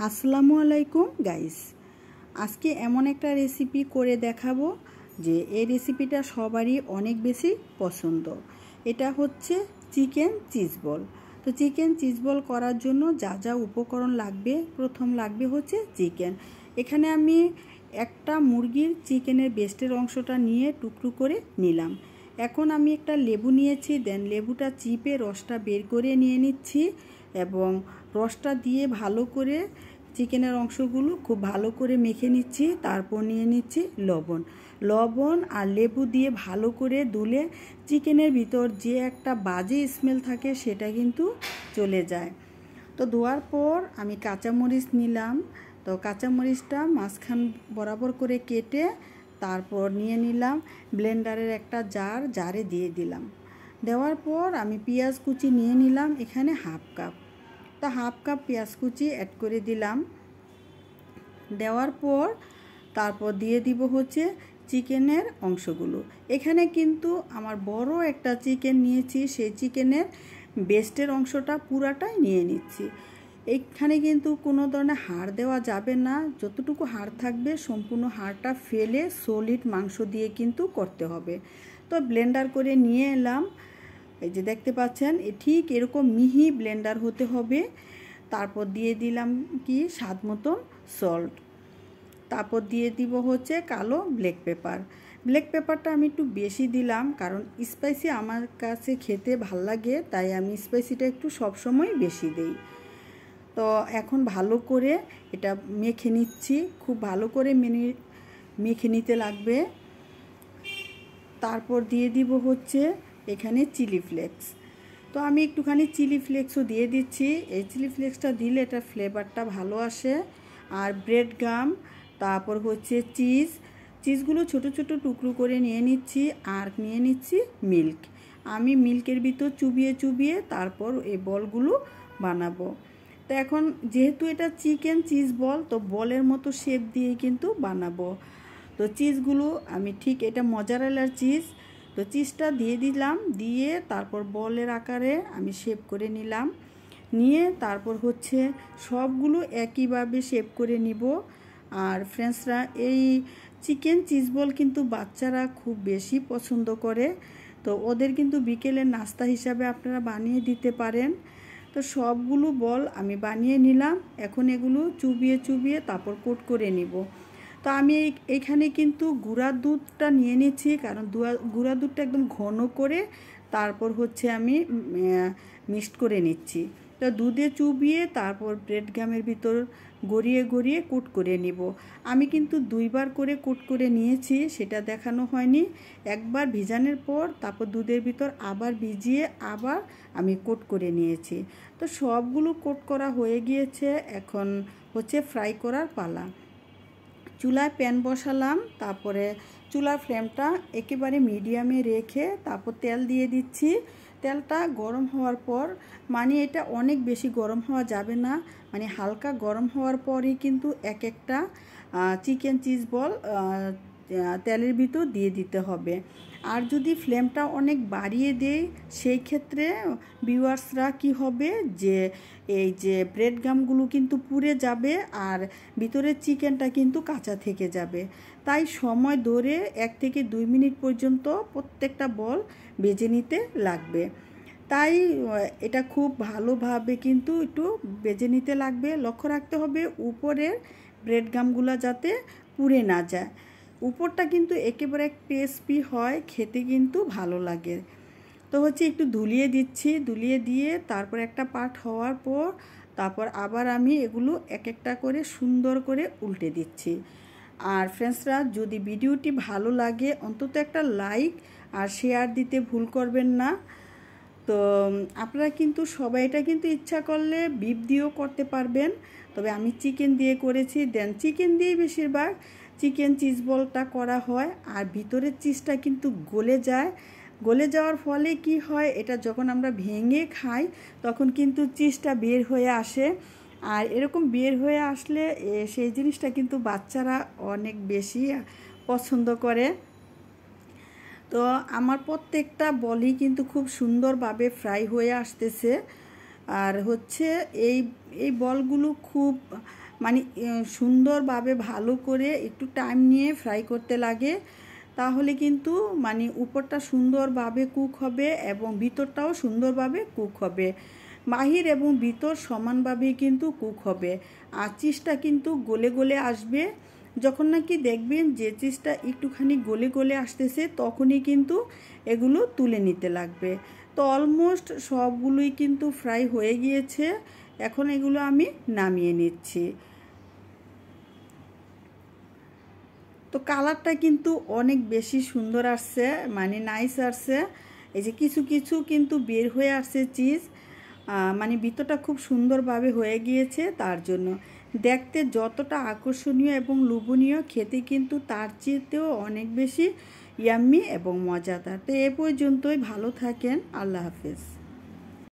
আসসালামু আলাইকুম গাইস, আজকে এমন একটা রেসিপি করে দেখাবো যে এই রেসিপিটা সবারই অনেক বেশি পছন্দ। এটা হচ্ছে চিকেন চিজ বল। তো চিকেন চিজ বল করার জন্য যা যা উপকরণ লাগবে, প্রথম লাগবে হচ্ছে চিকেন। এখানে আমি একটা মুরগির চিকেনের বেস্টের অংশটা নিয়ে টুকরো করে নিলাম। এখন আমি একটা লেবু নিয়েছি, দেন লেবুটা চিপে রসটা বের করে নিয়ে নিচ্ছি এবং রসটা দিয়ে ভালো করে চিকেনের অংশগুলো খুব ভালো করে মেখে নিচ্ছি। তারপর নিয়ে নিচ্ছি লবণ আর লেবু দিয়ে ভালো করে ধুলে চিকেনের ভিতর যে একটা বাজে স্মেল থাকে সেটা কিন্তু চলে যায়। তো ধোয়ার পর আমি কাঁচামরিচ নিলাম। তো কাঁচামরিচটা মাঝখান বরাবর করে কেটে তারপর নিয়ে নিলাম ব্লেন্ডারের একটা জারে দিয়ে দিলাম। দেওয়ার পর আমি পেঁয়াজ কুচি নিয়ে নিলাম এখানে হাফ কাপ। তো হাফ কাপ পেঁয়াজ কুচি অ্যাড করে দিলাম। দেওয়ার পর তারপর দিয়ে দিব হচ্ছে চিকেনের অংশগুলো। এখানে কিন্তু আমার বড় একটা চিকেন নিয়েছি, সেই চিকেনের বেস্টের অংশটা পুরাটাই নিয়ে নিচ্ছি। এইখানে কিন্তু কোনো ধরনের হাড় দেওয়া যাবে না, যতটুকু হাড় থাকবে সম্পূর্ণ হাড়টা ফেলে সলিড মাংস দিয়ে কিন্তু করতে হবে। তো ব্লেন্ডার করে নিয়ে এলাম, এই যে দেখতে পাচ্ছেন ঠিক এরকম মিহি ব্লেন্ডার হতে হবে। তারপর দিয়ে দিলাম কি স্বাদ মতন সল্ট। তারপর দিয়ে দিব হচ্ছে কালো ব্ল্যাক পেপারটা আমি একটু বেশি দিলাম, কারণ স্পাইসি আমার কাছে খেতে ভাল লাগে, তাই আমি স্পাইসিটা একটু সবসময় বেশি দেই। তো এখন ভালো করে এটা মেখে নিচ্ছি, খুব ভালো করে মেখে নিতে লাগবে। তারপর দিয়ে দিব হচ্ছে এখানে চিলি ফ্লেক্স। তো আমি একটুখানি চিলি ফ্লেক্সও দিয়ে দিচ্ছি। এই চিলি ফ্লেক্সটা দিলে এটা ফ্লেভারটা ভালো আসে। আর ব্রেড গাম, তারপর হচ্ছে চিজগুলো ছোট ছোট টুকরো করে নিয়ে নিচ্ছি। আর নিয়ে নিচ্ছি মিল্ক। আমি মিল্কের ভিতর চুবিয়ে তারপর এই বলগুলো বানাবো। তো এখন যেহেতু এটা চিকেন চিজ বল, তো বলের মতো শেপ দিয়ে কিন্তু বানাবো। তো চিজগুলো আমি ঠিক এটা মজারেলার চিজ, তো চিজটা দিয়ে দিলাম, দিয়ে তারপর বলের আকারে আমি শেপ করে নিলাম। নিয়ে তারপর হচ্ছে সবগুলো একইভাবে শেপ করে নিব। আর ফ্রেন্ডসরা, এই চিকেন চিজ বল কিন্তু বাচ্চারা খুব বেশি পছন্দ করে, তো ওদের কিন্তু বিকেলের নাস্তা হিসাবে আপনারা বানিয়ে দিতে পারেন। তো সবগুলো বল আমি বানিয়ে নিলাম। এখন এগুলো চুবিয়ে তারপর কোট করে নিব। তো আমি এইখানে কিন্তু গুঁড়া দুধটা নিয়ে নিচ্ছি, কারণ গুঁড়া দুধটা একদম ঘন করে তারপর হচ্ছে আমি মিক্সড করে নিচ্ছি। তো দুধে চুবিয়ে তারপর ব্রেড গামের ভিতর গড়িয়ে কোট করে নিব। আমি কিন্তু দুইবার করে কোট করে নিয়েছি, সেটা দেখানো হয়নি। একবার ভিজানোর পর তারপর দুধের ভিতর আবার ভিজিয়ে আবার আমি কোট করে নিয়েছি। তো সবগুলো কোট করা হয়ে গিয়েছে, এখন হচ্ছে ফ্রাই করার পালা। চুলায় প্যান বসালাম, তারপরে চুলার ফ্লেমটা একেবারে মিডিয়ামে রেখে তারপর তেল দিয়ে দিচ্ছি। তেলটা গরম হওয়ার পর, মানে এটা অনেক বেশি গরম হওয়া যাবে না, মানে হালকা গরম হওয়ার পরই কিন্তু এক একটা চিকেন চিজ বল তেলের ভিতর দিয়ে দিতে হবে। আর যদি ফ্লেমটা অনেক বাড়িয়ে দেয়, সেই ক্ষেত্রে ভিউয়ার্সরা কি হবে যে এই যে ব্রেড গামগুলো কিন্তু পুড়ে যাবে আর ভিতরের চিকেনটা কিন্তু কাঁচা থেকে যাবে। তাই সময় ধরে 1 থেকে 2 মিনিট পর্যন্ত প্রত্যেকটা বল ভেজে নিতে লাগবে। তাই এটা খুব ভালোভাবে কিন্তু একটু ভেজে নিতে লাগবে। লক্ষ্য রাখতে হবে উপরের ব্রেড গামগুলো যাতে পুড়ে না যায়। উপরটা কিন্তু একেবারে ক্রিসপি হয়, খেতে কিন্তু ভালো লাগে। তো হচ্ছে একটু ধুলিয়ে দিচ্ছি, ধুলিয়ে দিয়ে তারপর একটা পার্ট হওয়ার পর তারপর আবার আমি এগুলো এক একটা করে সুন্দর করে উল্টে দিচ্ছি। আর ফ্রেন্ডসরা, যদি ভিডিওটি ভালো লাগে অন্তত একটা লাইক আর শেয়ার দিতে ভুল করবেন না। তো আপনারা কিন্তু সবাই এটা কিন্তু ইচ্ছা করলে বিফ দিয়েও করতে পারবেন, তবে আমি চিকেন দিয়ে করেছি। দেন চিকেন দিয়ে বেশিরভাগ চিকেন চিজ বলটা করা হয়। আর ভিতরের চিজটা কিন্তু গলে যাওয়ার ফলে কি হয়, এটা যখন আমরা ভেঙে খাই তখন কিন্তু চিজটা বের হয়ে আসে। আর এরকম বের হয়ে আসলে সেই জিনিসটা কিন্তু বাচ্চারা অনেক বেশি পছন্দ করে। তো আমার প্রত্যেকটা বলই কিন্তু খুব সুন্দরভাবে ফ্রাই হয়ে আসতেছে। আর হচ্ছে এই বলগুলো খুব মানে সুন্দরভাবে ভালো করে একটু টাইম নিয়ে ফ্রাই করতে লাগে, তাহলে কিন্তু মানে উপরটা সুন্দরভাবে কুক হবে এবং ভিতরটাও সুন্দরভাবে কুক হবে। বাহির এবং ভিতর সমানভাবে কিন্তু কুক হবে। আর চিজটা কিন্তু গলে গলে আসবে। যখন নাকি দেখবেন যে চিজটা একটুখানি গলে গলে আসতেছে, তখনই কিন্তু এগুলো তুলে নিতে লাগবে। তো অলমোস্ট সবগুলোই কিন্তু ফ্রাই হয়ে গিয়েছে। এখন এগুলো আমি নামিয়ে নিচ্ছি। তো কালারটা কিন্তু অনেক বেশি সুন্দর আসছে, মানে নাইস আসছে। এই যে কিছু কিছু কিন্তু বের হয়ে আসছে চিজ, মানে ভিতরটা খুব সুন্দরভাবে হয়ে গিয়েছে। তার জন্য দেখতে যতটা আকর্ষণীয় এবং লোভনীয়, খেতে কিন্তু তার চেয়েতেও অনেক বেশি ইয়াম্মি এবং মজাদার। তো এ পর্যন্তই, ভালো থাকেন, আল্লাহ হাফেজ।